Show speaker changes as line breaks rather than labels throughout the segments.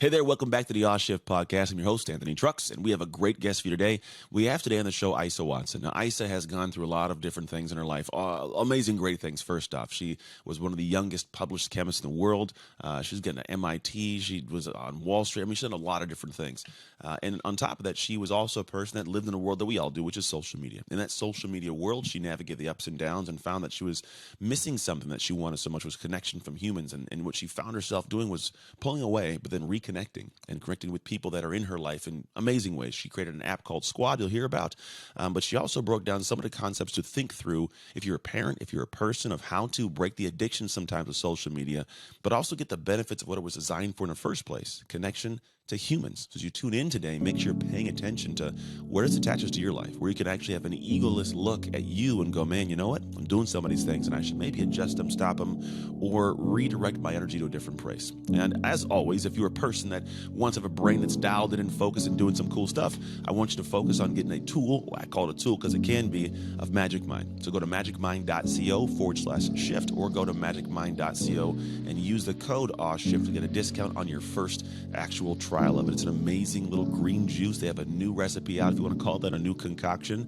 Hey there, welcome back to the Oz Shift podcast. I'm your host, Anthony Trucks, and we have a great guest for you today. We have today on the show Isa Watson. Now, Isa has gone through a lot of different things in her life. Amazing, great things. First off, she was one of the youngest published chemists in the world. She's getting an MIT. She was on Wall Street. I mean, she's done a lot of different things. And on top of that, she was also a person that lived in a world that we all do, which is social media. In that social media world, she navigated the ups and downs and found that she was missing something that she wanted so much, was connection from humans. And what she found herself doing was pulling away, but then reconnecting and connecting with people that are in her life in amazing ways. She created an app called Squad you'll hear about, but she also broke down some of the concepts to think through if you're a parent, if you're a person, of how to break the addiction sometimes of social media, but also get the benefits of what it was designed for in the first place, connection to humans. So as you tune in today, make sure you're paying attention to where this attaches to your life, where you can actually have an egoless look at you and go, man, you know what? I'm doing some of these things and I should maybe adjust them, stop them, or redirect my energy to a different place. And as always, if you're a person that wants to have a brain that's dialed in and focused and doing some cool stuff, I want you to focus on getting a tool. Well, I call it a tool because it can be, of Magic Mind. So go to magicmind.co/shift or go to magicmind.co and use the code OSSHIFT to get a discount on your first actual trial of it. It's an amazing little green juice. They have a new recipe out, if you want to call that a new concoction.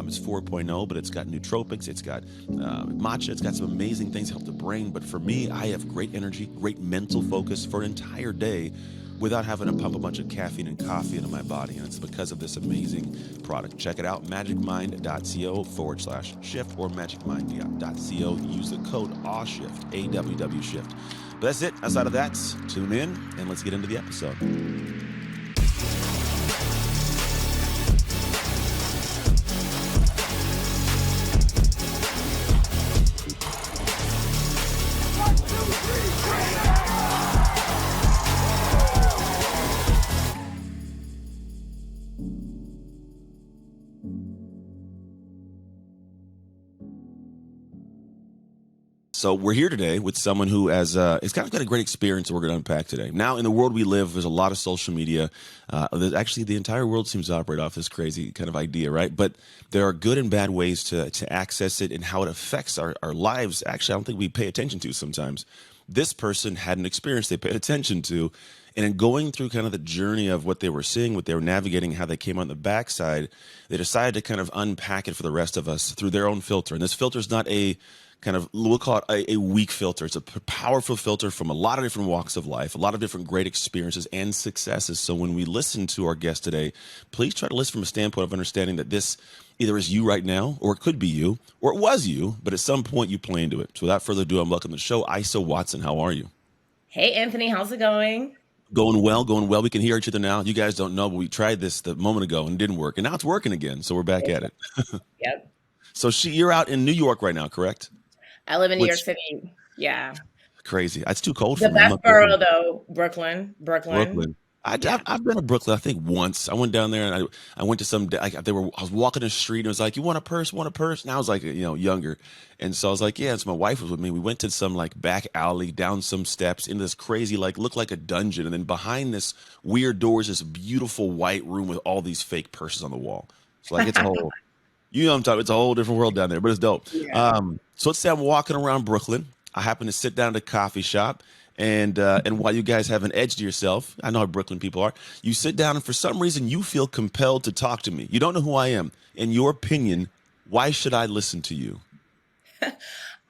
It's 4.0, but it's got nootropics, it's got matcha, it's got some amazing things to help the brain. But for me, I have great energy, great mental focus for an entire day without having to pump a bunch of caffeine and coffee into my body. And it's because of this amazing product. Check it out, magicmind.co/shift or magicmind.co. Use the code AWSHIFT, AWW shift. But that's it. Outside of that, tune in and let's get into the episode. So we're here today with someone who has kind of got a great experience that we're going to unpack today. Now, in the world we live, there's a lot of social media. Actually, the entire world seems to operate off this crazy kind of idea, right? But there are good and bad ways to access it and how it affects our lives. Actually, I don't think we pay attention to sometimes. This person had an experience they paid attention to. And in going through kind of the journey of what they were seeing, what they were navigating, how they came on the backside, they decided to kind of unpack it for the rest of us through their own filter. And this filter is not a kind of, we'll call it a weak filter. It's a powerful filter from a lot of different walks of life, a lot of different great experiences and successes. So when we listen to our guest today, please try to listen from a standpoint of understanding that this either is you right now, or it could be you, or it was you, but at some point you play into it. So without further ado, I'm welcoming to the show, Isa Watson. How are you?
Hey, Anthony, how's it going?
Going well. We can hear each other now. You guys don't know, but we tried this the moment ago and it didn't work. And now it's working again. So we're back at it.
Yep.
So you're out in New York right now, correct?
I live in New York City. Yeah.
Crazy. It's too cold
The
for me.
best borough, though, Brooklyn.
I've been to Brooklyn, I think once. I went down there and I went to some, I was walking the street and it was like, you want a purse? And I was like, younger. And so I was like, yeah, so my wife was with me. We went to some like back alley, down some steps into this crazy, like looked like a dungeon. And then behind this weird door is this beautiful white room with all these fake purses on the wall. So like it's a whole, I'm talking, it's a whole different world down there, but it's dope.
Yeah.
So let's say I'm walking around Brooklyn. I happen to sit down at a coffee shop. And while you guys have an edge to yourself, I know how Brooklyn people are, you sit down and for some reason you feel compelled to talk to me. You don't know who I am. In your opinion, why should I listen to you?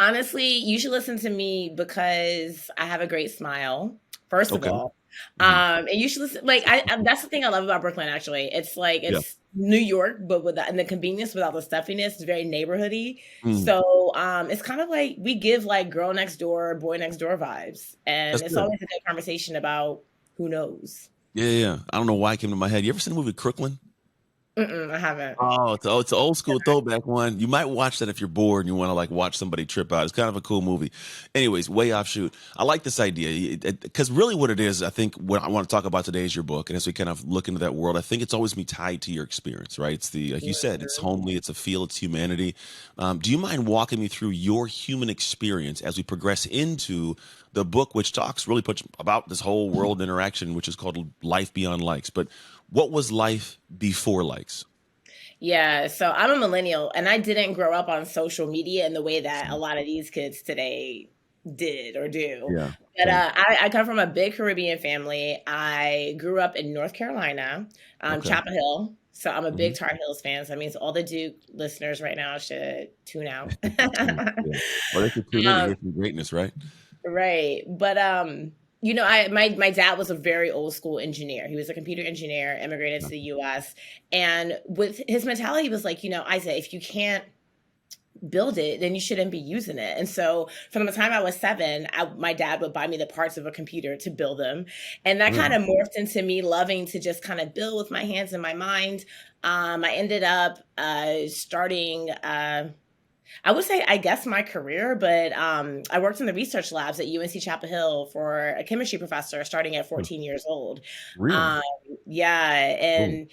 Honestly, you should listen to me because I have a great smile, first of all. And you should listen. Like, that's the thing I love about Brooklyn, actually. It's like, it's New York, but and the convenience without the stuffiness. It's very neighborhoody. So it's kind of like we give like girl next door, boy next door vibes. And it's always a good conversation about who knows.
Yeah. I don't know why it came to my head. You ever seen the movie Crooklyn?
I haven't.
Oh, it's an old school throwback one. You might watch that if you're bored and you want to like watch somebody trip out. It's kind of a cool movie. Anyways, way offshoot. I like this idea because really what it is, I think what I want to talk about today is your book. And as we kind of look into that world, I think it's always be tied to your experience, right? It's like you said, it's homely, it's a feel, it's humanity. Do you mind walking me through your human experience as we progress into the book, which talks really about this whole world interaction, which is called Life Beyond Likes. But what was life before likes?
Yeah, so I'm a millennial and I didn't grow up on social media in the way that a lot of these kids today did or do.
Yeah,
But
same.
I come from a big Caribbean family. I grew up in North Carolina,
Okay.
Chapel Hill. So I'm a big
Mhm.
Tar Heels fan. So that means all the Duke listeners right now should tune out.
Yeah. Well, they should tune in to
um,
hear some greatness, right?
right. But my dad was a very old school engineer. He was a computer engineer, immigrated to
Yeah.
the US. And with his mentality was like, Isaac, if you can't build it, then you shouldn't be using it. And so from the time I was 7, my dad would buy me the parts of a computer to build them. And that kind
Really?
of morphed into me loving to just kind of build with my hands and my mind. I ended up starting, I would say, I guess, my career, but I worked in the research labs at UNC Chapel Hill for a chemistry professor starting at
Huh.
14 years old.
Really?
Um, yeah.
Cool.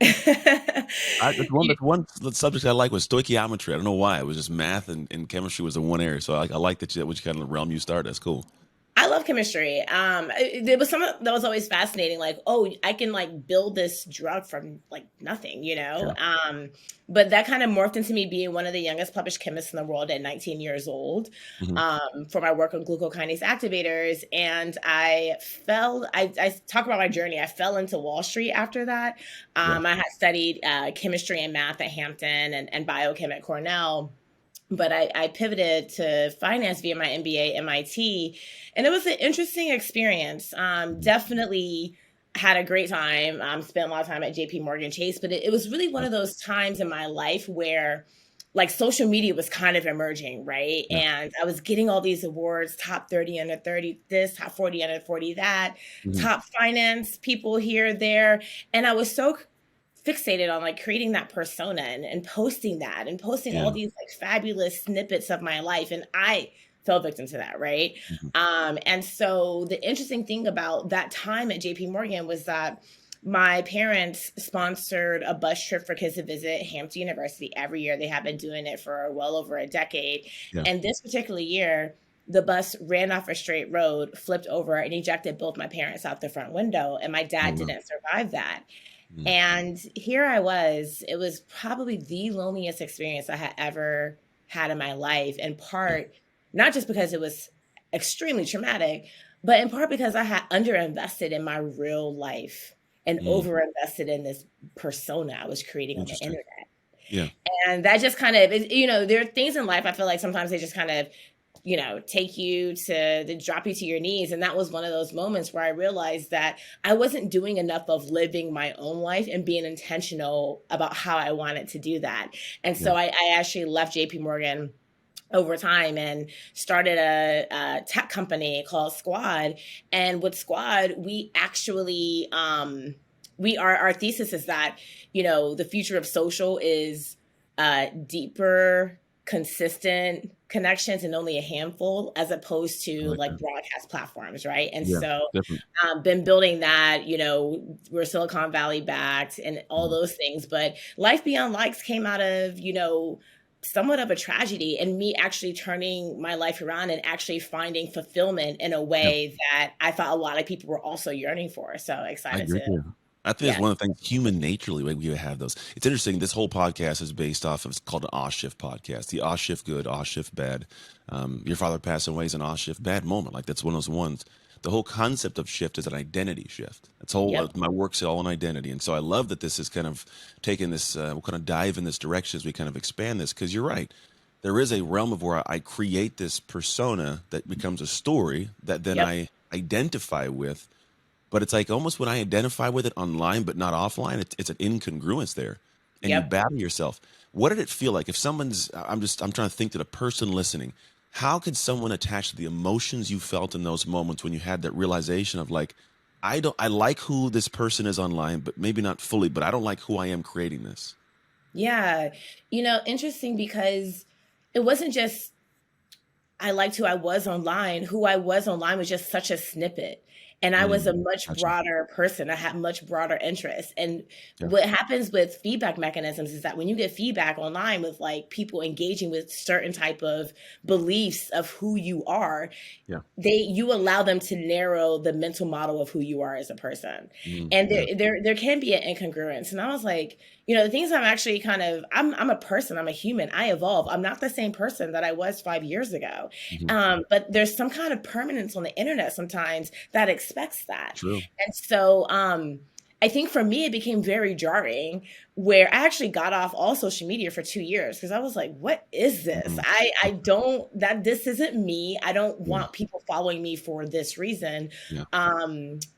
And
That's one subject I like was stoichiometry. I don't know why. It was just math and chemistry was the one area. So I like that which kind of realm you start. That's cool.
I love chemistry. There was something that was always fascinating, like, oh, I can like build this drug from like nothing, you know?
Yeah.
But that kind of morphed into me being one of the youngest published chemists in the world at 19 years old,
Hmm.
for my work on glucokinase activators. And I talk about my journey. I fell into Wall Street after that.
Yeah.
I had studied chemistry and math at Hampton and biochem at Cornell, but I pivoted to finance via my MBA at MIT, and it was an interesting experience.
Mhm.
Definitely had a great time. Spent a lot of time at JP Morgan Chase, but it was really one
Yeah.
of those times in my life where like social media was kind of emerging, right?
Yeah.
And I was getting all these awards, top 30 under 30 this, top 40 under 40 that,
Mhm.
top finance people here, there. And I was so fixated on like creating that persona and posting that and posting
Yeah.
all these like fabulous snippets of my life, and I fell victim to that, right?
Mhm.
And so the interesting thing about that time at JP Morgan was that my parents sponsored a bus trip for kids to visit Hampton University every year. They have been doing it for well over a decade,
Yeah.
and this particular year the bus ran off a straight road, flipped over, and ejected both my parents out the front window, and my
Oh,
dad
wow.
didn't survive that.
Mm.
And here I was. It was probably the loneliest experience I had ever had in my life, in
Yeah.
part, not just because it was extremely traumatic, but in part because I had underinvested in my real life and
Mm.
overinvested in this persona I was creating on the
Interesting.
internet.
Yeah.
And that just kind of, there are things in life I feel like sometimes they just kind of, take you to they drop you to your knees. And that was one of those moments where I realized that I wasn't doing enough of living my own life and being intentional about how I wanted to do that. And
Yeah.
so I actually left JP Morgan over time and started a tech company called Squad. And with Squad, we actually our thesis is that the future of social is deeper, consistent connections and only a handful, as opposed
I
to
like
like
that.
broadcast platforms, right? And
Yeah.
so
Different.
been building that. We're Silicon Valley backed and all
Mhm.
those things, but life beyond likes came out of somewhat of a tragedy, and me actually turning my life around and actually finding fulfillment in a
Yeah.
way that I thought a lot of people were also yearning for. So
I
excited
agree
to,
with you. I think it's
yeah.
one of the things human naturally we have those. It's interesting. This whole podcast is based off of it's called an Oz Shift podcast. The Oz Shift good, Oz Shift bad. Your father passing away is an Oz Shift bad moment. Like that's one of those ones. The whole concept of shift is an identity shift. It's whole
Yep.
my work's all an identity, and so I love that this is kind of taking this. We'll kind of dive in this direction as we kind of expand this because you're right. There is a realm of where I create this persona that becomes a story that then
Yep.
I identify with, but it's like almost when I identify with it online but not offline, it's an incongruence there, and you
Yep.
battle yourself. What did it feel like if someone's? I'm trying to think to the person listening. How could someone attach to the emotions you felt in those moments when you had that realization of like, I like who this person is online, but maybe not fully, but I don't like who I am creating this.
Yeah. Interesting because it wasn't just I liked who I was online. Who I was online was just such a snippet. and I was a
Mm,
much
gotcha.
broader person. I had much broader interests. And
Yeah.
what happens with feedback mechanisms is that when you get feedback online with like people engaging with certain type of beliefs of who you are,
Yeah.
you allow them to narrow the mental model of who you are as a person. And
Yeah.
there can be an incongruence. And I was like, the things I'm actually I'm a person, I'm a human, I evolve. I'm not the same person that I was 5 years ago.
Mhm.
But there's some kind of permanence on the internet sometimes that expects that.
True.
And so I think for me, it became very jarring where I actually got off all social media for 2 years because I was like, what is this?
Mm,
I don't, this isn't me. I don't
yeah.
want people following me for this reason.
Yeah.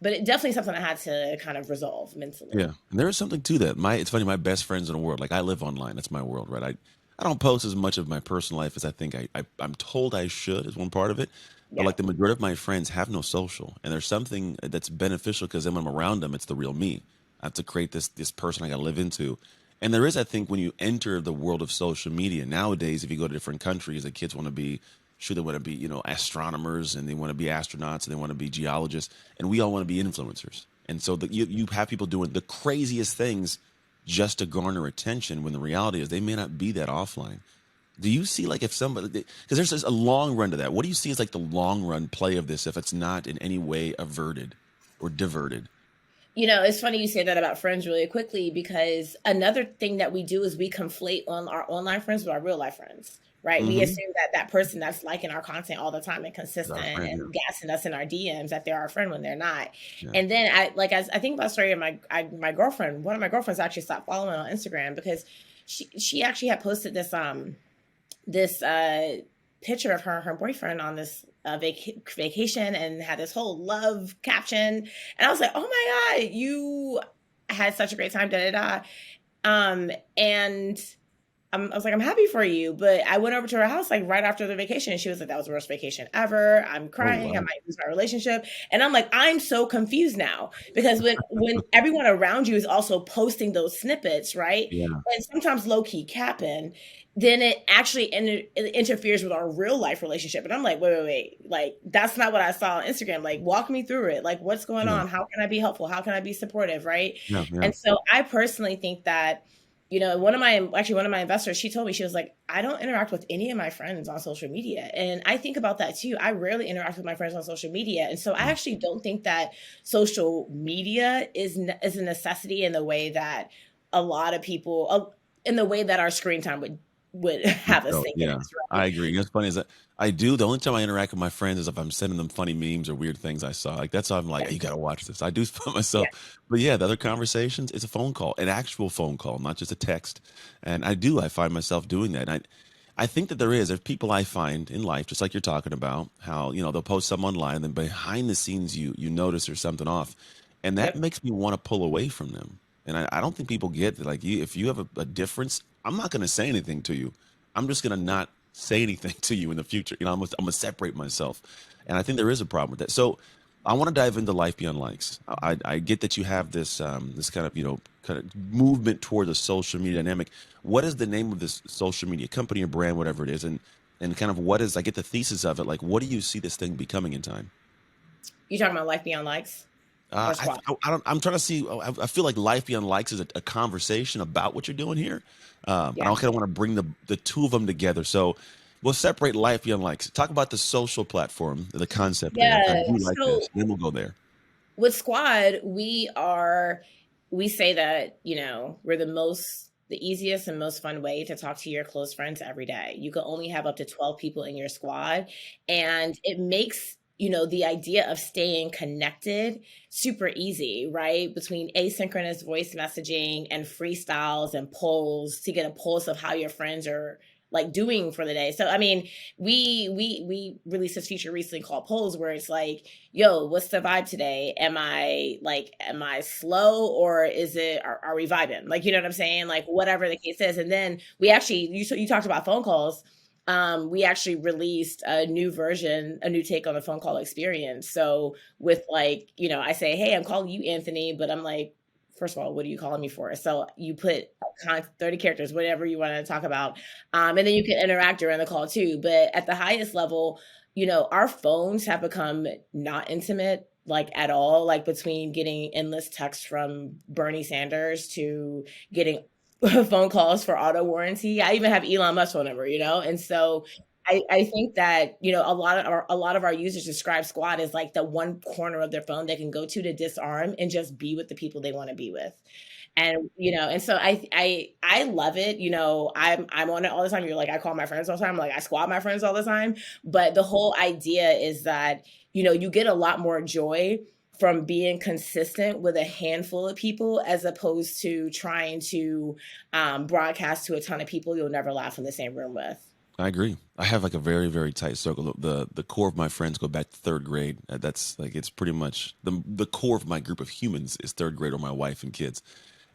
But it definitely something I had to kind of resolve
Yeah.
mentally.
And there is something to that. It's funny, my best friends in the world, like I live online. That's my world, right? I don't post as much of my personal life as I think I'm told I should is one part of it. But
Yeah.
like the majority of my friends have no social. And there's something that's beneficial because then when I'm around them, it's the real me. I have to create this person I gotta live into. And there is, I think, when you enter the world of social media nowadays, if you go to different countries, the kids want to be sure they want to be, astronomers and they want to be astronauts and they want to be geologists, and we all want to be influencers. And so you have people doing the craziest things just to garner attention when the reality is they may not be that offline. Do you see like if somebody, because there's a long run to that. What do you see as like the long run play of this if it's not in any way averted or diverted?
It's funny you say that about friends really quickly because another thing that we do is we conflate on our online friends with our real life friends, right? We
Mm-hmm.
assume that that person that's liking our content all the time and
Is
consistent
our friend, yeah.
and gassing us in our DMs that they're our friend when they're not.
Yeah.
And then I think about the story of my girlfriend. One of my girlfriends actually stopped following on Instagram because she actually had posted this picture of her and her boyfriend on this vacation and had this whole love caption. And I was like, oh my God, you had such a great time, da da da. And I was like, I'm happy for you. But I went over to her house like right after the vacation. And she was like, that was the worst vacation ever. I'm
Oh
crying. I
wow.
might lose my relationship. And I'm like, I'm so confused now because when everyone around you is also posting those snippets, right?
Yeah.
And sometimes low key capping, then it actually it interferes with our real life relationship. And I'm like, wait. Like, that's not what I saw on Instagram. Like, walk me through it. Like, what's going
Yeah.
on? How can I be helpful? How can I be supportive? Right.
Yeah. Yeah.
And so I personally think that one of my investors, she told me, she was like, I don't interact with any of my friends on social media. And I think about that too. I rarely interact with my friends on social media. And so I
Yeah.
actually don't think that social media is a necessity in the way that a lot of people, in the way that our screen time would have us
So,
think it
yeah,
is,
I
right?
agree. You know what's funny is that I do. The only time I interact with my friends is if I'm sending them funny memes or weird things I saw. Like that's how I'm like,
Yeah.
hey, you gotta watch this. I do for
Yeah.
myself. But yeah, the other conversations, it's a phone call, an actual phone call, not just a text. And I find myself doing that. And I think that there's people I find in life, just like you're talking about, how, they'll post something online and then behind the scenes you notice there's something off. And that
Yep.
makes me want to pull away from them. And I don't think people get that like if you have a difference, I'm not gonna say anything to you. I'm just gonna not say anything to you in the future. I'm gonna separate myself, and I think there is a problem with that. So I want to dive into life beyond likes. I get that you have this kind of kind of movement toward the social media dynamic. What is the name of this social media company or brand, whatever it is, and kind of what is I get the thesis of it. Like, what do you see this thing becoming in time?
You talking about life beyond likes or squat?
I don't. I'm trying to see. I feel like life beyond likes is a conversation about what you're doing here, and I
Yeah.
kind of want to bring the two of them together. So we'll separate life beyond likes. Talk about the social platform, the concept there. I
Yeah.
do like
So
this. Then we'll go there.
with Squad, we say that, we're the easiest and most fun way to talk to your close friends every day. You can only have up to 12 people in your squad. And it makes, the idea of staying connected super easy, right? Between asynchronous voice messaging and freestyles and polls to get a pulse of how your friends are like doing for the day. So I mean, we released this feature recently called polls where it's like, yo, what's the vibe today? Am I slow or are we vibing? Like, you know what I'm saying? Like whatever the case is. And then we actually, you talked about phone calls. We actually released a new version, a new take on the phone call experience. So with like, I say, hey, I'm calling you Anthony, but I'm like, first of all, what are you calling me for? So you put 30 characters, whatever you want to talk about. And then you can interact during the call too. But at the highest level, our phones have become not intimate. like at all, like between getting endless texts from Bernie Sanders to getting phone calls for auto warranty. I even have Elon Musk's phone number, and so I think that a lot of our users describe Squad as like the one corner of their phone they can go to disarm and just be with the people they want to be with. And so I love it. I'm on it all the time. You're like, I call my friends all the time. Like, I squad my friends all the time. But the whole idea is that, you get a lot more joy from being consistent with a handful of people as opposed to trying to broadcast to a ton of people you'll never laugh in the same room with.
I agree. I have like a very, very tight circle. The core of my friends go back to third grade. That's like it's pretty much the core of my group of humans is third grade or my wife and kids.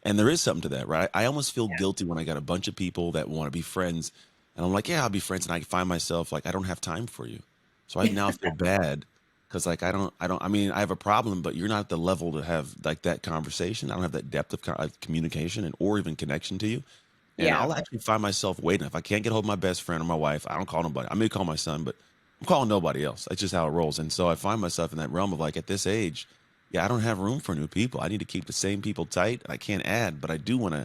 And there is something to that, right? I almost feel guilty when I got a bunch of people that want to be friends, and I'm like, yeah, I'll be friends, and I find myself like I don't have time for you. So I now feel bad because like I mean, I have a problem, but you're not at the level to have like that conversation. I don't have that depth of communication and or even connection to you. And
Yeah.
I'll actually find myself waiting. If I can't get hold of my best friend or my wife, I don't call nobody. I may call my son, but I'm calling nobody else. That's just how it rolls. And so I find myself in that realm of like at this age, yeah, I don't have room for new people. I need to keep the same people tight. I can't add, but I do want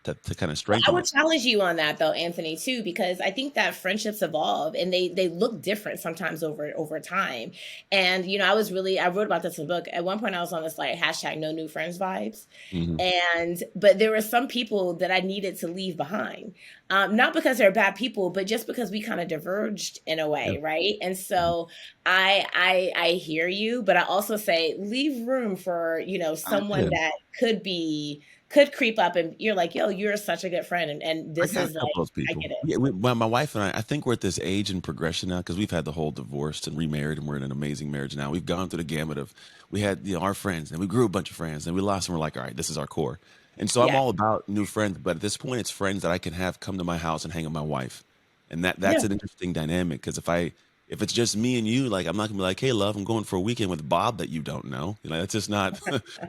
to kind of
Well, I
strengthen
would
it.
challenge you on that though, Anthony, too, because I think that friendships evolve and they look different sometimes over time. And I wrote about this in a book. At one point I was on this like hashtag no new friends vibes.
Hmm.
But there were some people that I needed to leave behind. Not because they're bad people, but just because we kind of diverged in a
Yeah.
way, right? And
Mhm.
so I hear you, but I also say leave room for,
I
someone
did.
that could creep up and you're like, yo, you're such a good friend. And
I
this
got a
is like,
couple of those
I
people.
get it.
Yeah, my wife and I think we're at this age and progression now because we've had the whole divorced and remarried, and we're in an amazing marriage now. We've gone through the gamut of we had our friends, and we grew a bunch of friends, and we lost, and we're like, all right, this is our core. And so I'm
Yeah.
all about new friends, but at this point, it's friends that I can have come to my house and hang with my wife, and that's
Yeah.
an interesting dynamic because if it's just me and you, like I'm not gonna be like, hey, love, I'm going for a weekend with Bob that you don't know. That's just not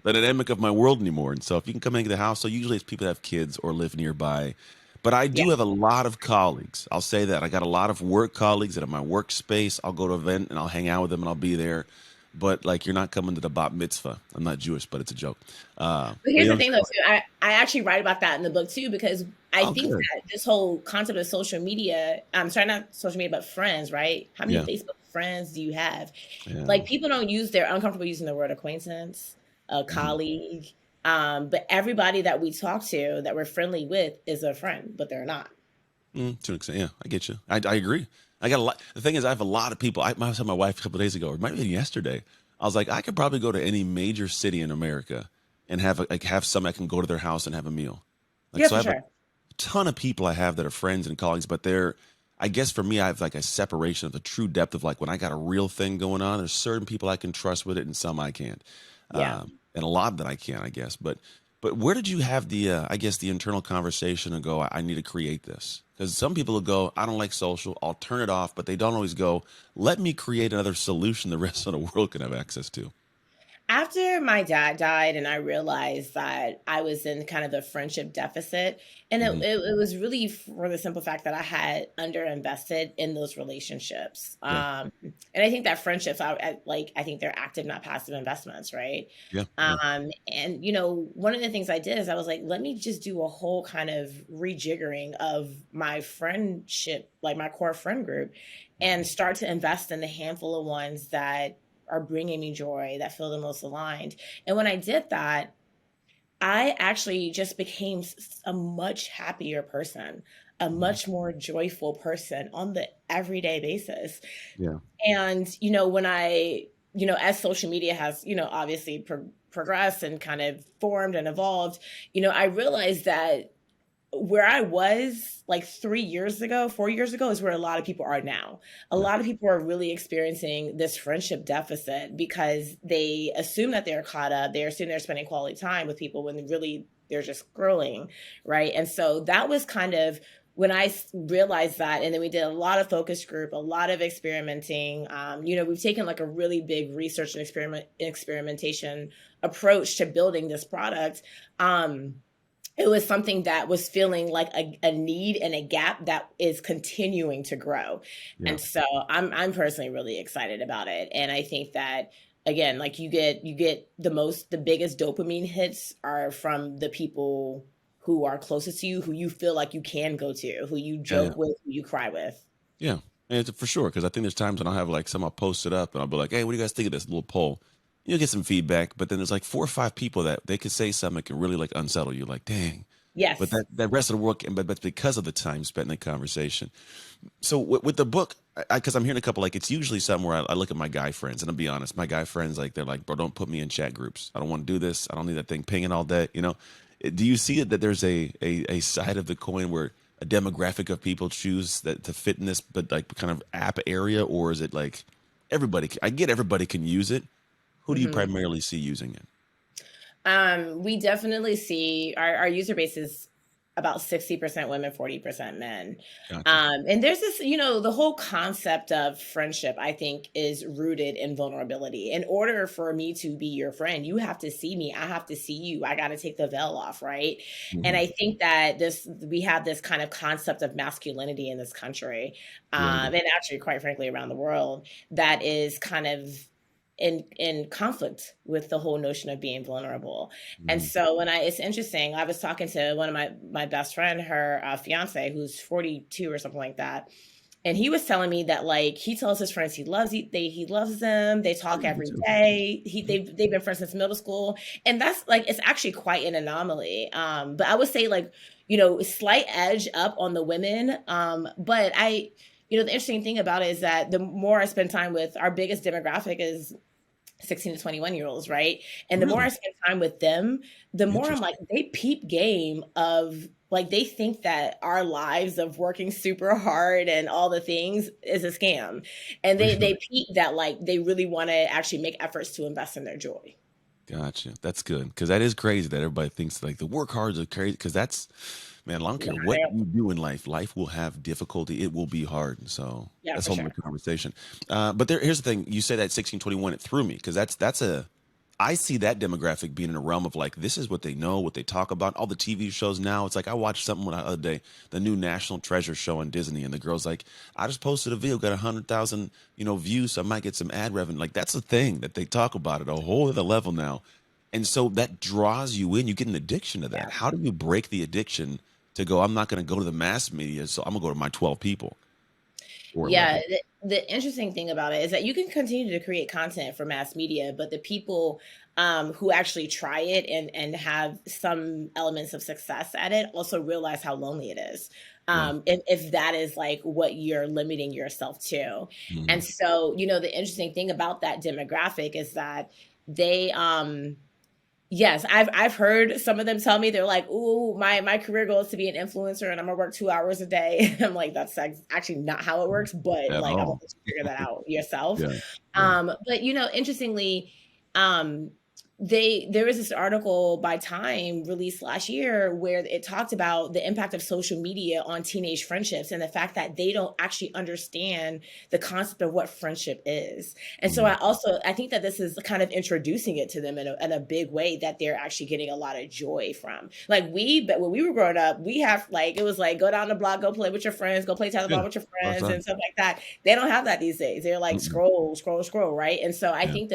the dynamic of my world anymore. And so if you can come into the house, so usually it's people that have kids or live nearby. But I
Yeah.
do have a lot of colleagues. I'll say that I got a lot of work colleagues that are my workspace. I'll go to an event and I'll hang out with them and I'll be there. But like, you're not coming to the bat mitzvah. I'm not Jewish, but it's a joke.
But
But
here's
you know
the
what
thing though, too. I actually write about that in the book too, because I
I'm saying?
think
Oh, good.
that this whole concept of social media, I'm sorry, not social media, but friends, right? How many
Yeah,
Facebook friends do you have?
yeah.
Like people don't they're uncomfortable using the word acquaintance, a
Mhm.
colleague. But everybody that we talk to that we're friendly with is a friend, but they're not.
To an extent, yeah, I get you. I agree. I got a lot. The thing is, I have a lot of people. I was telling my wife a couple of days ago, or maybe even yesterday. I was like, I could probably go to any major city in America and have some I can go to their house and have a meal. Like,
Yeah,
so I
for
have a
sure.
ton of people I have that are friends and colleagues, but I guess for me, I have like a separation of the true depth of like when I got a real thing going on. There's certain people I can trust with it, and some I can't,
Yeah.
and a lot that I can't, I guess. But where did you have I guess the internal conversation and go, I need to create this? Because some people will go, I don't like social, I'll turn it off, but they don't always go, let me create another solution the rest of the world can have access to.
After my dad died and I realized that I was in kind of the friendship deficit, and it,
Hmm.
it, it was really for the simple fact that I had underinvested in those relationships.
Yeah,
And I think that friendships, I think they're active, not passive investments, right?
yeah, yeah.
And one of the things I did is I was like, let me just do a whole kind of rejiggering of my friendship, like my core friend group, and
Mhm.
start to invest in the handful of ones that are bringing me joy, that feel the most aligned. And when I did that, I actually just became a much happier person, a
Mhm.
much more joyful person on the everyday basis.
Yeah,
And, as social media has, obviously progressed and kind of formed and evolved, I realized that where I was like 3 years ago, 4 years ago is where a lot of people are now. A
yeah,
lot of people are really experiencing this friendship deficit because they assume that they're caught up. They assume they're spending quality time with people when really they're just scrolling, right? And so that was kind of when I realized that. And then we did a lot of focus group, a lot of experimenting. We've taken like a really big research and experimentation approach to building this product. It was something that was feeling like a need and a gap that is continuing to grow.
yeah.
And so I'm personally really excited about it. And I think that again, like you get the biggest dopamine hits are from the people who are closest to you, who you feel like you can go to, who you
Yeah, yeah.
joke with, who you cry with.
Yeah, and it's for sure, because I think there's times when I'll have like some I'll post it up and I'll be like, "Hey, what do you guys think of this little poll?" You'll get some feedback, but then there's like 4 or 5 people that they could say something that can really like unsettle you. Like, dang. But
Yes.
that rest of the work, but because of the time spent in the conversation. So with the book, because I'm hearing a couple, like it's usually something where I look at my guy friends, and I'll be honest, my guy friends, like they're like, bro, don't put me in chat groups. I don't want to do this. I don't need that thing pinging all day. Do you see it that there's a side of the coin where a demographic of people choose that to fit in this, but like kind of app area, or is it like everybody? I get everybody can use it. Who do you
Hmm.
primarily see using it?
We definitely see our user base is about 60% women, 40% men.
Gotcha.
And there's this, the whole concept of friendship, I think, is rooted in vulnerability. In order for me to be your friend, you have to see me. I have to see you. I got to take the veil off, right? And
Hmm.
I think that we have this kind of concept of masculinity in this country,
Yeah, we do.
and actually, quite frankly, around the world, that is kind of in conflict with the whole notion of being vulnerable. And
Hmm.
so it's interesting. I was talking to one of my best friend, her fiance, who's 42 or something like that, and he was telling me that like he tells his friends he loves them. They
Oh
talk
yeah, me
every
too.
day.
Mhm.
They've been friends since middle school, and that's like it's actually quite an anomaly. But I would say like slight edge up on the women. But the interesting thing about it is that the more I spend time with our biggest demographic is 16 to 21-year olds, right? And the more I
Really
spend time with them, the more I'm like,
interesting.
they peep game of like, they think that our lives of working super hard and all the things is a scam. And they
Really.
peep that like, they really want to actually make efforts to invest in their joy.
Gotcha. That's good, because that is crazy that everybody thinks like the work hard is crazy, because that's, man, I don't
Nah,
care what you do in life, life will have difficulty. It will be hard. So
yeah,
that's
for
a whole other
sure.
conversation. But here's the thing. You say that 1621, it threw me, because I see that demographic being in a realm of like, this is what they know, what they talk about. All the TV shows now. It's like I watched something the other day, the new National Treasure show on Disney, and the girl's like, I just posted a video, got 100,000, views, so I might get some ad revenue. Like that's a thing that they talk about at a whole other level now. And so that draws you in. You get an addiction to that.
Yeah.
How do you break the addiction to go, I'm not going to go to the mass media, so I'm going to go to my 12 people or
Yeah,
11?
the interesting thing about it is that you can continue to create content for mass media, but the people who actually try it and have some elements of success at it also realize how lonely it is.
Yeah.
If that is like what you're limiting yourself to.
Hmm.
And so, the interesting thing about that demographic is that they yes, I've heard some of them tell me they're like, "Ooh, my career goal is to be an influencer, and I'm gonna work 2 hours a day." I'm like, "That's actually not how it works," but
At
like, I'm gonna
all.
let you figure that out yourself.
Yeah. Yeah.
But interestingly, um, there was this article by Time released last year where it talked about the impact of social media on teenage friendships and the fact that they don't actually understand the concept of what friendship is. And so
Mhm.
I think that this is kind of introducing it to them in a big way that they're actually getting a lot of joy from. But when we were growing up, we have like, it was like, go down the block, go play with your friends, go play
Yeah.
tetherball with your
All the
friends
time.
and stuff like that. They don't have that these days. They're like,
Mm-mm.
scroll, scroll, scroll, right? And so I
Yeah.
think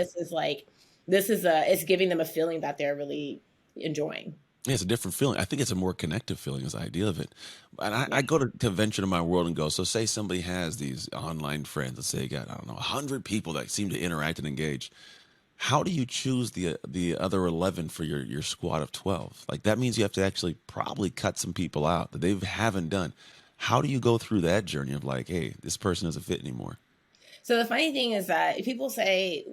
it's giving them a feeling that they're really enjoying.
Yeah, it's a different feeling. I think it's a more connective feeling is the idea of it. And I,
Yeah.
I go to venture to my world and go, so say somebody has these online friends, let's say you got, I don't know, 100 people that seem to interact and engage. How do you choose the other 11 for your squad of 12? Like that means you have to actually probably cut some people out that they haven't done. How do you go through that journey of like, hey, this person doesn't fit anymore?
So the funny thing is that people say,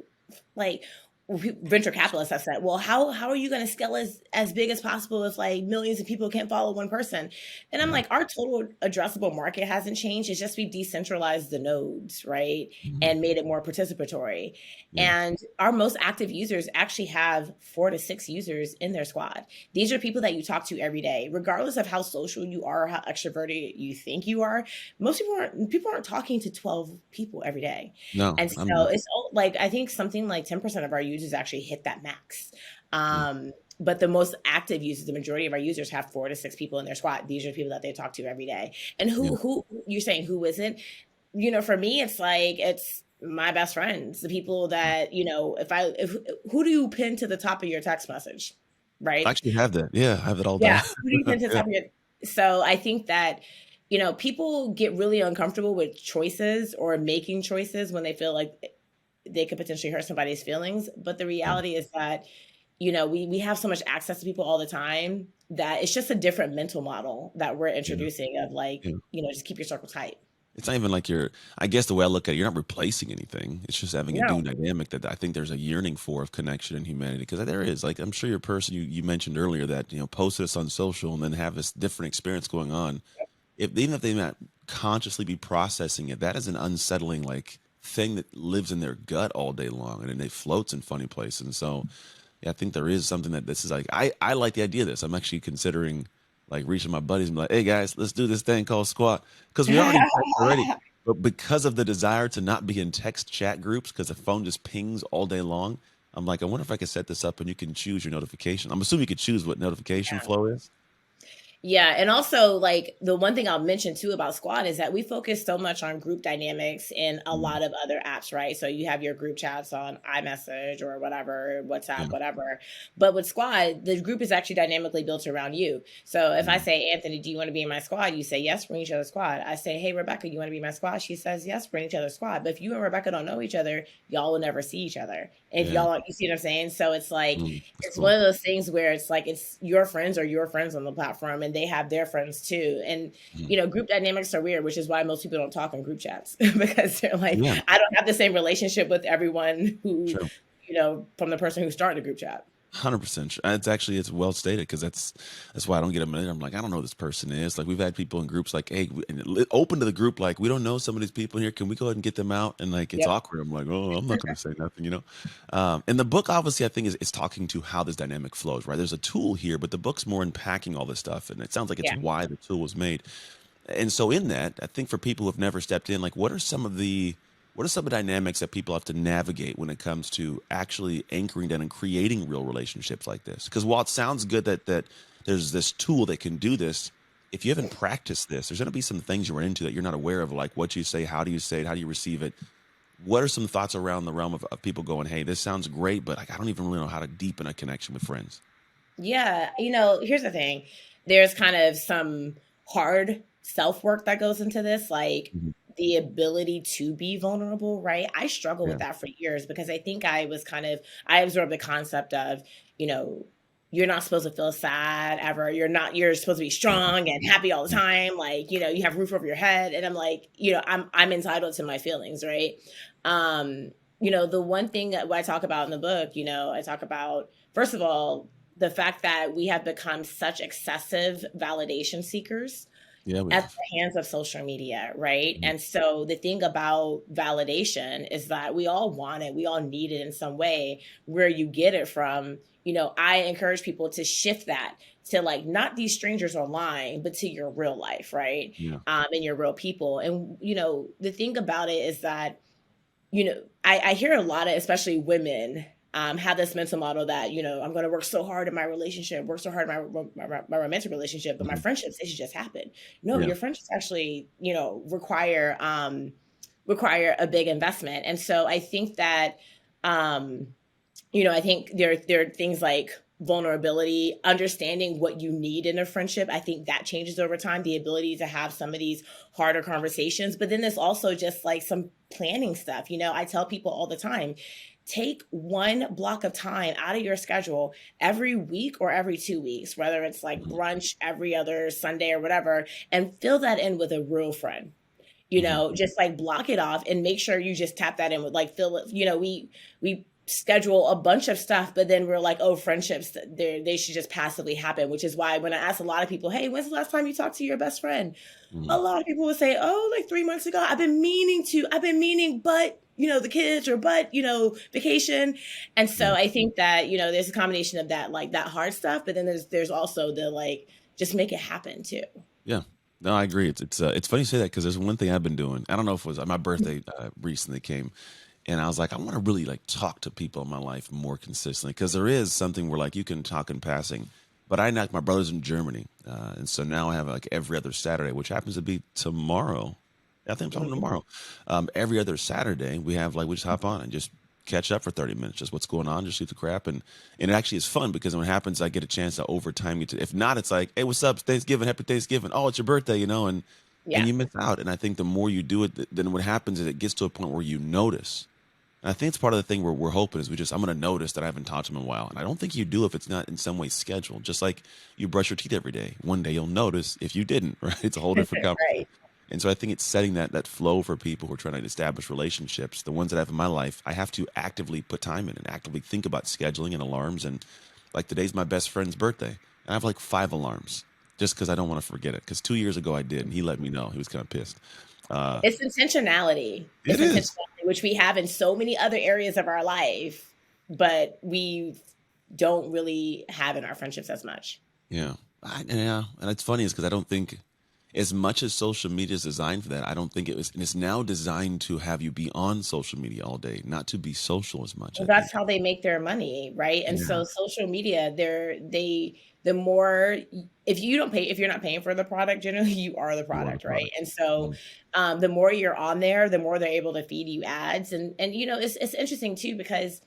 like, venture capitalists have said, well, how are you going to scale as big as possible if like millions of people can't follow one person? And I'm
Yeah.
like, our total addressable market hasn't changed. It's just we decentralized the nodes, right?
Mhm.
And made it more participatory.
Yeah.
And our most active users actually have 4 to 6 users in their squad. These are people that you talk to every day, regardless of how social you are, how extroverted you think you are. Most people aren't talking to 12 people every day.
No,
And
I'm
so
not.
it's like I think something like 10% of our users actually hit that max.
Yeah.
But the most active users, the majority of our users have 4 to 6 people in their squad. These are people that they talk to every day. And
Yeah.
who you're saying who isn't? For me, it's like my best friends, the people that, if who do you pin to the top of your text message,
I
right?
actually have that. Yeah, I have that all the
Yeah,
time.
who do you pin to the
Yeah.
top of your so I think that, people get really uncomfortable with choices or making choices when they feel like they could potentially hurt somebody's feelings. But the
Yeah.
reality is that, we have so much access to people all the time that it's just a different mental model that we're
Yeah.
introducing of like,
Yeah.
just keep your circle tight.
It's not even like I guess the way I look at it, you're not replacing anything. It's just having a
No.
new dynamic that I think there's a yearning for of connection and humanity. Because there is, like, I'm sure your person you mentioned earlier that, posted this on social and then have this different experience going on. Even if they not consciously be processing it, that is an unsettling, like, thing that lives in their gut all day long and then it floats in funny places. And so, yeah, I think there is something that this is like, I like the idea of this. I'm actually considering like reaching my buddies and be like, hey guys, let's do this thing called squat. Because we already text already. But because of the desire to not be in text chat groups, because the phone just pings all day long, I'm like, I wonder if I could set this up and you can choose your notification. I'm assuming you could choose what notification flow is.
Yeah, and also like the one thing I'll mention too about Squad is that we focus so much on group dynamics in a
Mm,
lot of other apps, right? So you have your group chats on iMessage or whatever,
yeah.
WhatsApp, whatever. But with Squad, the group is actually dynamically built around you. So if I
Mm,
say, Anthony, do you want to be in my squad? You say yes, we're in each other's squad. I say, hey, Rebecca, you want to be in my squad? She says yes, we're in each other's squad. But if you and Rebecca don't know each other, y'all will never see each other. And if
yeah.
y'all, you see what I'm saying? So it's like
That's
it's one
cool.
of those things where it's like it's your friends or your friends on the platform and they have their friends too. And
Mm,
group dynamics are weird, which is why most people don't talk in group chats because they're like,
yeah.
I don't have the same relationship with everyone who,
Sure.
from the person who started the group chat.
100%. It's well stated because that's why I don't get them. I'm like, I don't know who this person is. Like we've had people in groups like, hey, open to the group like we don't know some of these people here. Can we go ahead and get them out? And like it's
Yep.
awkward. I'm like, oh, I'm not going to say nothing. And the book obviously I think is talking to how this dynamic flows. Right? There's a tool here, but the book's more unpacking all this stuff, and it sounds like it's
Yeah.
why the tool was made. And so in that, I think for people who have never stepped in, like what are some of the dynamics that people have to navigate when it comes to actually anchoring down and creating real relationships like this? Because while it sounds good that there's this tool that can do this, if you haven't practiced this, there's going to be some things you run into that you're not aware of, like what you say, how do you say it, how do you receive it? What are some thoughts around the realm of people going, hey, this sounds great, but like, I don't even really know how to deepen a connection with friends?
Yeah. Here's the thing. There's kind of some hard self work that goes into this, like
Mhm.
the ability to be vulnerable, right? I struggle
Yeah.
with that for years because I think I absorbed the concept of, you know, you're not supposed to feel sad ever. You're supposed to be
Yeah.
strong and happy all the
Yeah.
time. Like, you have roof over your head. And I'm like, I'm entitled to my feelings, right? Um, the one thing that I talk about in the book, I talk about, first of all, the fact that we have become such excessive validation seekers
Yeah, we
at
have.
the hands of social media, right?
Mhm.
And so the thing about validation is that we all want it, we all need it in some way. Where you get it from, I encourage people to shift that to like not these strangers online, but to your real life, right?
Yeah.
And your real people. And the thing about it is that I hear a lot of, especially women, have this mental model that, I'm going to work so hard in my relationship, work so hard in my romantic relationship, but my
Mhm.
friendships, they should just happen. No,
Yeah.
your friendships actually, require a big investment. And so I think that, I think there are things like vulnerability, understanding what you need in a friendship. I think that changes over time, the ability to have some of these harder conversations. But then there's also just like some planning stuff. I tell people all the time, take one block of time out of your schedule every week or every 2 weeks, whether it's like
Mhm.
brunch every other Sunday or whatever, and fill that in with a real friend.
Mhm.
Just like block it off and make sure you just tap that in with like fill it. We schedule a bunch of stuff, but then we're like, oh, friendships, they should just passively happen. Which is why when I ask a lot of people, hey, when's the last time you talked to your best friend? A
Mhm.
lot of people would say, oh, like 3 months ago. I've been meaning, but the kids or but vacation. And so
Yeah.
I think that there's a combination of that, like that hard stuff, but then there's also the like just make it happen too.
Yeah. No, I agree. It's funny you say that because there's one thing I've been doing. I don't know if it was my birthday recently came, and I was like, I want to really like talk to people in my life more consistently because there is something where like you can talk in passing, but I knocked my brother's in Germany, and so now I have like every other Saturday, which happens to be tomorrow. I think I'm talking
Mhm.
tomorrow. Every other Saturday, we have like we just hop on and just catch up for 30 minutes, just what's going on, just shoot the crap, and it actually is fun because when it happens, I get a chance to overtime you to. If not, it's like, hey, what's up? It's Thanksgiving, happy Thanksgiving. Oh, it's your birthday, and
Yeah.
you miss out. And I think the more you do it, then what happens is it gets to a point where you notice. And I think it's part of the thing we're hoping is I'm going to notice that I haven't talked to him in a while. And I don't think you do if it's not in some way scheduled. Just like you brush your teeth every day. One day you'll notice if you didn't, right? It's a whole different conversation.
Right.
And so I think it's setting that flow for people who are trying to establish relationships. The ones that I have in my life, I have to actively put time in and actively think about scheduling and alarms. And like today's my best friend's birthday. And I have like 5 alarms just because I don't want to forget it. Because 2 years ago I did, and he let me know. He was kind of pissed. Uh,
It's intentionality.
it
It's
is.
intentionality, which we have in so many other areas of our life, but we don't really have in our friendships as much.
Yeah. Yeah. And it's funny is because I don't think as much as social media is designed for that, I don't think it was, and it's now designed to have you be on social media all day, not to be social as much,
Well,
I
that's
think.
how they make their money, right? And
Yeah.
so social media, the more if you're not paying for the product, generally you are the
You are the
product, right?
product.
And so
Mhm.
the more you're on there, the more they're able to feed you ads. And it's interesting too because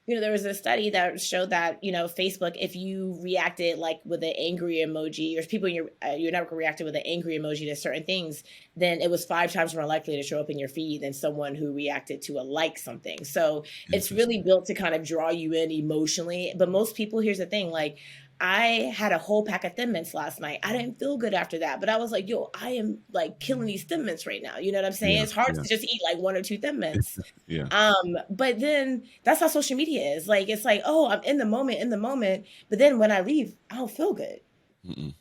there was a study that showed that Facebook, if you reacted like with an angry emoji, or if people in your network reacted with an angry emoji to certain things, then it was 5 times more likely to show up in your feed than someone who reacted to a like something. So it's really
Interesting.
built to kind of draw you in emotionally. But most people, here's the thing, like I had a whole pack of Thin Mints last night. I didn't feel good after that, but I was like, yo, I am like killing these Thin Mints right now. You know what I'm saying?
Yeah.
It's hard
Yeah.
to just eat like 1 or 2 Thin Mints.
Yeah.
But then that's how social media is. Like it's like, oh, I'm in the moment, but then when I leave, I don't feel good.
Mm-mm.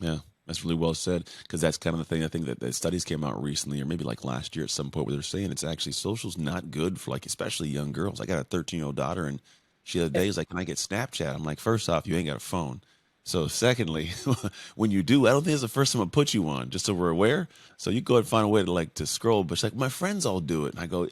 Yeah. That's really well said because that's kind of the thing. I think that the studies came out recently, or maybe like last year at some point, where they're saying it's actually social's not good for like especially young girls. I got a 13-year-old daughter, and she the other day
It's
was like, "Can I get Snapchat?" I'm like, first off, you ain't got a phone. So secondly, when you do, I don't think it's the first time I put you on, just so we're aware. So you go ahead and find a way to like to scroll. But she's like, my friends all do it, and I go,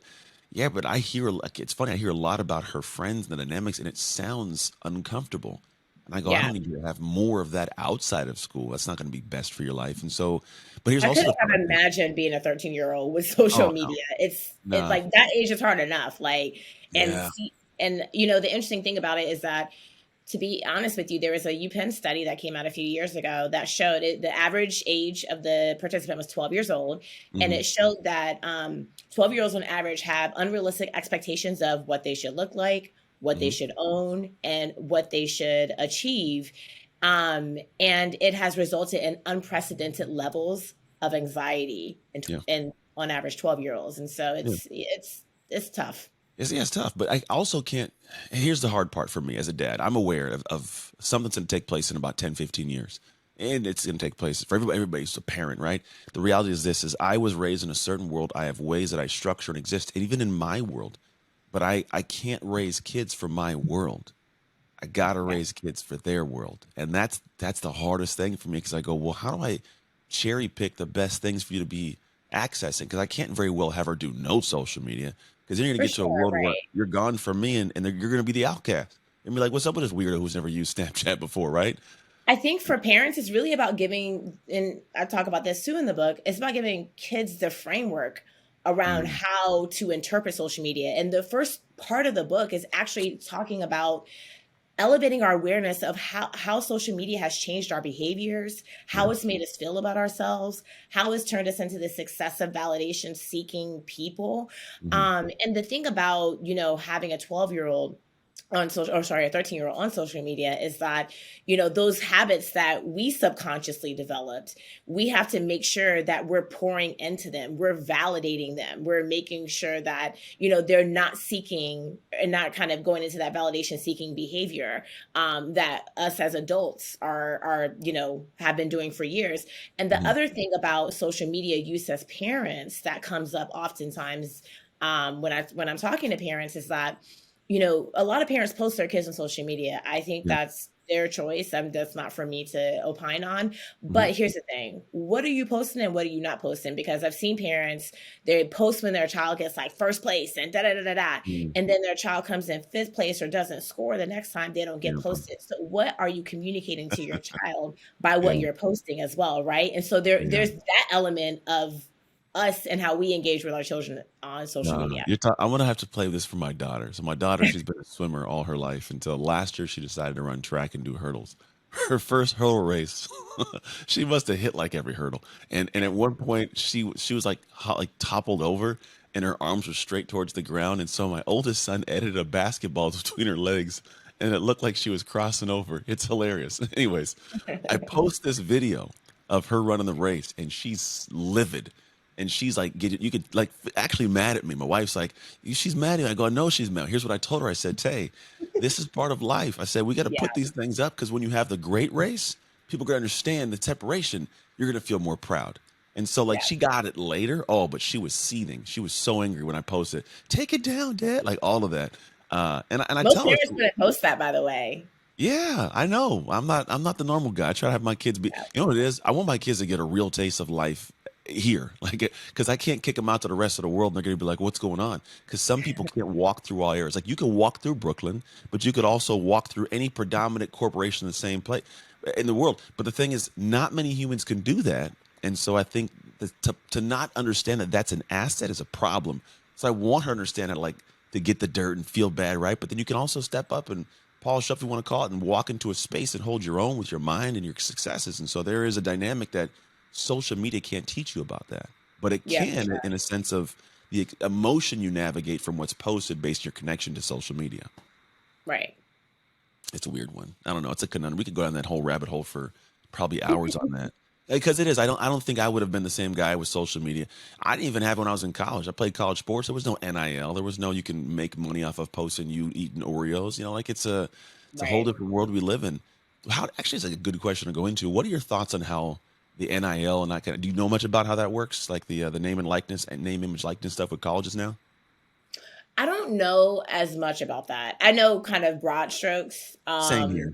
yeah, but I hear like it's funny. I hear a lot about her friends and the dynamics, and it sounds uncomfortable. And I go, I
yeah.
don't need you to have more of that outside of school. That's not going to be best for your life. And so, but here's
I
also
couldn't
the part.
have imagined being a 13-year-old with social
Oh no,
media. It's
nah,
like that age is hard enough. Like and
yeah,
see and the interesting thing about it is that, to be honest with you, there was a UPenn study that came out a few years ago that showed the average age of the participant was 12 years old. And
hmm
it showed that 12-year-olds on average have unrealistic expectations of what they should look like, what they
hmm
should own, and what they should achieve. And it has resulted in unprecedented levels of anxiety
yeah,
in on average 12-year-olds. And so
yeah.
it's tough.
Yeah, it's tough, but I also can't. Here's the hard part for me as a dad. I'm aware of something that's going to take place in about 10, 15 years. And it's going to take place for everybody. Everybody's a parent, right? The reality is this: is I was raised in a certain world. I have ways that I structure and exist, and even in my world. But I can't raise kids for my world. I gotta
Yeah.
raise kids for their world, and that's the hardest thing for me because I go, well, how do I cherry pick the best things for you to be accessing? Because I can't very well have her do no social media because then you're gonna
For
get to a
sure,
world where
right.
you're gone from me, and you're gonna be the outcast and be like, what's up with this weirdo who's never used Snapchat before, right?
I think for parents, it's really about giving, and I talk about this too in the book, it's about giving kids the framework around
Mm,
how to interpret social media. And the first part of the book is actually talking about elevating our awareness of how social media has changed our behaviors, how
yeah.
it's made us feel about ourselves, how it's turned us into this excessive validation seeking people.
hmm
And the thing about, having a 12-year-old on social, or sorry, a 13-year-old on social media is that, those habits that we subconsciously developed, we have to make sure that we're pouring into them, we're validating them, we're making sure that, they're not seeking and not kind of going into that validation seeking behavior that us as adults are have been doing for years. And the
hmm
other thing about social media use as parents that comes up oftentimes when I'm talking to parents is that, a lot of parents post their kids on social media. I think
Yeah.
that's their choice. That's not for me to opine on.
hmm
But here's the thing: what are you posting and what are you not posting? Because I've seen parents, they post when their child gets like first place and da da da da da,
mm
and then their child comes in fifth place or doesn't score the next time, they don't get
Yeah.
posted. So what are you communicating to your child by what
Yeah.
you're posting as well, right? And so
Yeah.
there's that element of us and how we engage with our children on social
No,
media.
I'm gonna have to play this for my daughter. So my daughter, she's been a swimmer all her life until last year she decided to run track and do hurdles. Her first hurdle race, she must have hit like every hurdle. And at one point she was like like toppled over and her arms were straight towards the ground. And so my oldest son edited a basketball between her legs and it looked like she was crossing over. It's hilarious. Anyways, I post this video of her running the race and she's livid and she's like, you could like actually mad at me. My wife's like, she's mad at me. I go, no, she's mad. Here's what I told her. I said, Tay, this is part of life. I said, we got to
Yeah,
put these things up because when you have the great race, people going to understand the separation. You're going to feel more proud. And so like
yeah.
she got it later. Oh, but she was seething. She was so angry when I posted, take it down, Dad. Like all of that. And I
Most
tell her,
parents wouldn't post that, by the way.
yeah, I know. I'm not the normal guy. I try to have my kids be,
Yeah.
you know what it is? I want my kids to get a real taste of life here. Like, because I can't kick them out to the rest of the world and they're going to be like, what's going on? Because some people can't walk through all areas. Like, you can walk through Brooklyn, but you could also walk through any predominant corporation in the same place in the world. But the thing is, not many humans can do that. And so I think that to not understand that that's an asset is a problem. So I want her to understand it, like, to get the dirt and feel bad, right? But then you can also step up and polish up, if you want to call it, and walk into a space and hold your own with your mind and your successes. And so there is a dynamic that social media can't teach you about that, but it
Yeah, for
can
sure.
in a sense of the emotion you navigate from what's posted based on your connection to social media.
Right.
It's a weird one. I don't know. It's a conundrum. We could go down that whole rabbit hole for probably hours on that. Because it is. I don't think I would have been the same guy with social media. I didn't even have it when I was in college. I played college sports. There was no NIL. There was no you can make money off of posting you eating Oreos. You know, like it's a whole
Right.
different world we live in. How actually it's like a good question to go into. What are your thoughts on how the NIL and that kind of, do you know much about how that works? Like the name and likeness and name image likeness stuff with colleges now?
I don't know as much about that. I know kind of broad strokes.
Same here.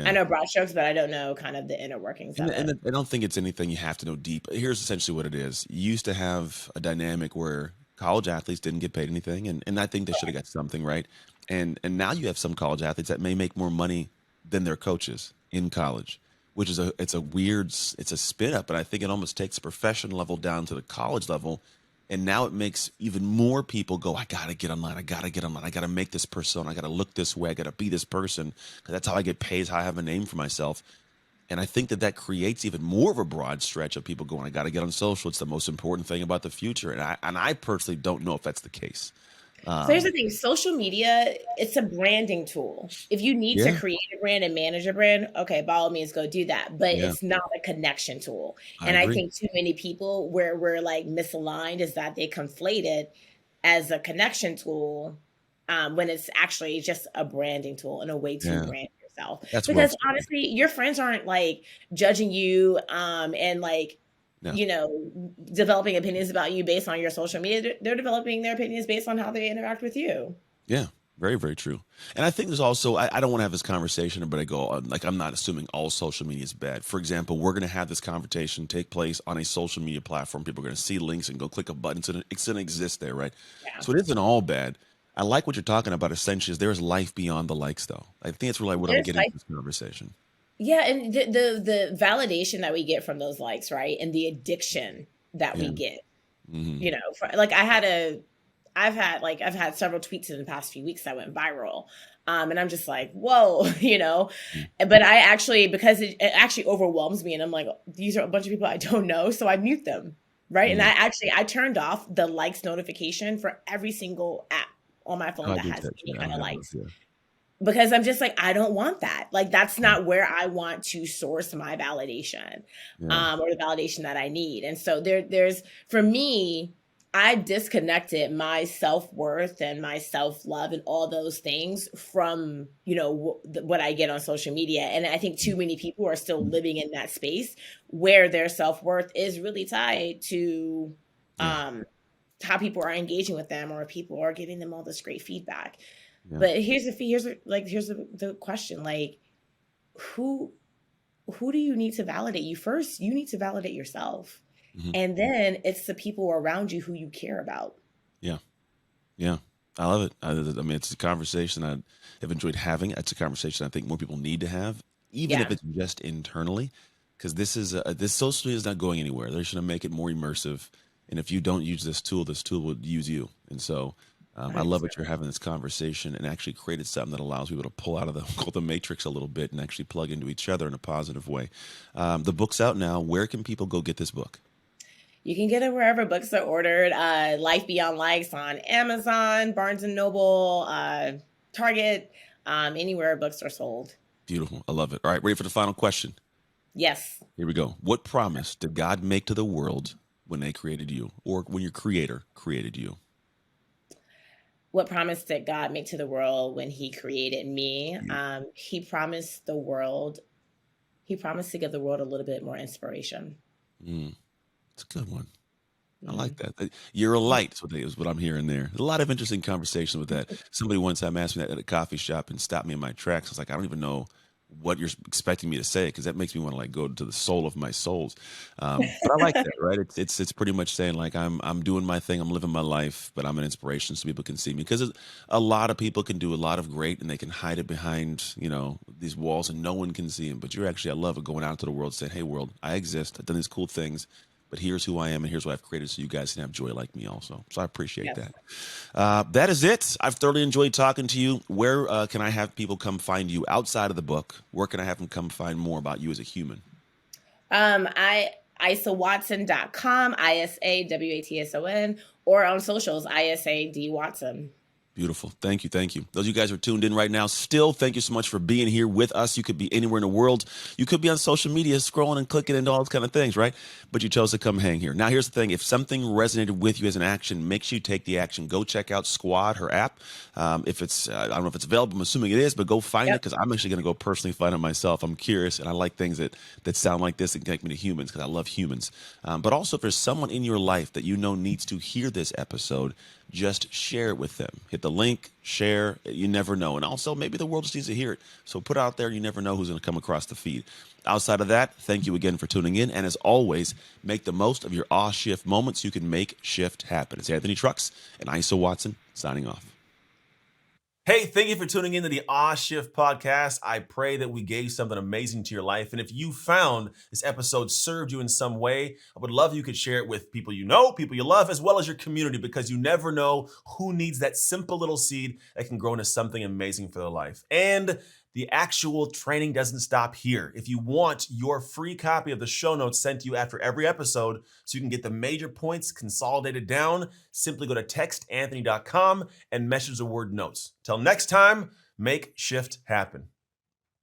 I
Yeah.
know broad strokes, but I don't know kind of the inner workings of
And
it.
I don't think it's anything you have to know deep. Here's essentially what it is. You used to have a dynamic where college athletes didn't get paid anything, and I think they should have got something, right? And now you have some college athletes that may make more money than their coaches in college, which is it's a weird it's a spin up, but I think it almost takes the professional level down to the college level. And now it makes even more people go, I gotta get online. I gotta get online. I gotta make this persona. I gotta look this way. I gotta be this person because that's how I get paid. Is how I have a name for myself. And I think that that creates even more of a broad stretch of people going, I got to get on social. It's the most important thing about the future. And I personally don't know if that's the case.
So here's the
Um,
thing, social media, it's a branding tool. If you need to
yeah,
create a brand and manage a brand, okay, by all means go do that. But
yeah,
it's not a connection tool.
I
And I
agree.
think too many people where we're like misaligned is that they conflate it as a connection tool when it's actually just a branding tool and a way to
Yeah,
brand yourself.
that's well
Because
said.
honestly, your friends aren't like judging you and like
Yeah,
developing opinions about you based on your social media. They're developing their opinions based on how they interact with you.
yeah, very, very true. And I think there's also, I don't want to have this conversation, but I go, like, I'm not assuming all social media is bad. For example, we're going to have this conversation take place on a social media platform. People are going to see links and go click a button. So it's going to exist there, right?
Yeah.
So it isn't all bad. I like what you're talking about essentially is there's life beyond the likes, though. I think that's really what I'm
There's
getting
like
from this conversation.
yeah, and the validation that we get from those likes, right? And the addiction that
Yeah.
we get,
Hmm.
like I've had several tweets in the past few weeks that went viral. And I'm just like, whoa, but I actually, because it actually overwhelms me and I'm like, these are a bunch of people I don't know. So I mute them. Right. And
Hmm.
I turned off the likes notification for every single app on my
Oh,
phone
I
that
did
has
that.
any
Yeah, I
kind
don't
of
have those.
likes
Yeah.
because I'm just like, I don't want that. Like, that's
Yeah.
not where I want to source my validation,
Yeah.
or the validation that I need. And so there's for me, I disconnected my self worth and my self love and all those things from what I get on social media. And I think too many people are still living in that space where their self worth is really tied to
Yeah.
um, how people are engaging with them or people are giving them all this great feedback.
Yeah.
But here's the question, like, who who do you need to validate you? First, you need to validate yourself.
Hmm.
And then it's the people around you who you care about.
Yeah. Yeah. I love it. I mean, it's a conversation I have enjoyed having. It's a conversation I think more people need to have, even if
Yeah.
it's just internally, because this social media is not going anywhere. They're just going to make it more immersive. And if you don't use this tool will use you. And so I love
100%.
that you're having this conversation and actually created something that allows people to pull out of the, call the matrix a little bit and actually plug into each other in a positive way. The book's out now. Where can people go get this book?
You can get it wherever books are ordered. Life Beyond Likes on Amazon, Barnes and Noble, Target, anywhere books are sold.
Beautiful. I love it. All right, ready for the final question?
Yes.
Here we go. What promise did God make to the world when they created you, or when your creator created you?
What promise did God make to the world when he created me?
You.
He promised the world, he promised to give the world a little bit more inspiration.
Mm, it's a good one. I like
Mm.
that. You're a light is what I'm hearing there. A lot of interesting conversation with that. Somebody one time asked me that at a coffee shop and stopped me in my tracks. I was like, I don't even know what you're expecting me to say because that makes me want to like go to the soul of my souls. But I like that, right? It's pretty much saying like I'm doing my thing, I'm living my life, but I'm an inspiration so people can see me because a lot of people can do a lot of great and they can hide it behind these walls and no one can see them. But you're actually I love it going out into the world saying, hey world, I exist. I've done these cool things. But here's who I am, and here's what I've created, so you guys can have joy like me also. So I appreciate
Yes.
that. That is it. I've thoroughly enjoyed talking to you. Where can I have people come find you outside of the book? Where can I have them come find more about you as a human?
I isawatson.com, ISAWATSON, or on socials, ISAD Watson.
Beautiful. Thank you. Thank you. Those of you guys who are tuned in right now, still, thank you so much for being here with us. You could be anywhere in the world. You could be on social media scrolling and clicking and all those kind of things, right? But you chose to come hang here. Now, here's the thing. If something resonated with you as an action, make sure you take the action. Go check out Squad, her app. If it's, I don't know if it's available. I'm assuming it is, but go find it because I'm actually going to go personally find it myself. I'm curious and I like things that sound like this and connect me to humans because I love humans. But also, if there's someone in your life that you know needs to hear this episode, just share it with them. Hit the link, share. You never know. And also, maybe the world just needs to hear it. So put it out there. You never know who's going to come across the feed. Outside of that, thank you again for tuning in. And as always, make the most of your awe shift moments. You can make shift happen. It's Anthony Trucks and Isa Watson signing off. Hey, thank you for tuning in to the Awe Shift podcast. I pray that we gave something amazing to your life. And if you found this episode served you in some way, I would love if you could share it with people you know, people you love, as well as your community, because you never know who needs that simple little seed that can grow into something amazing for their life. And the actual training doesn't stop here. If you want your free copy of the show notes sent to you after every episode so you can get the major points consolidated down, simply go to textanthony.com and message the word notes. Till next time, make shift happen.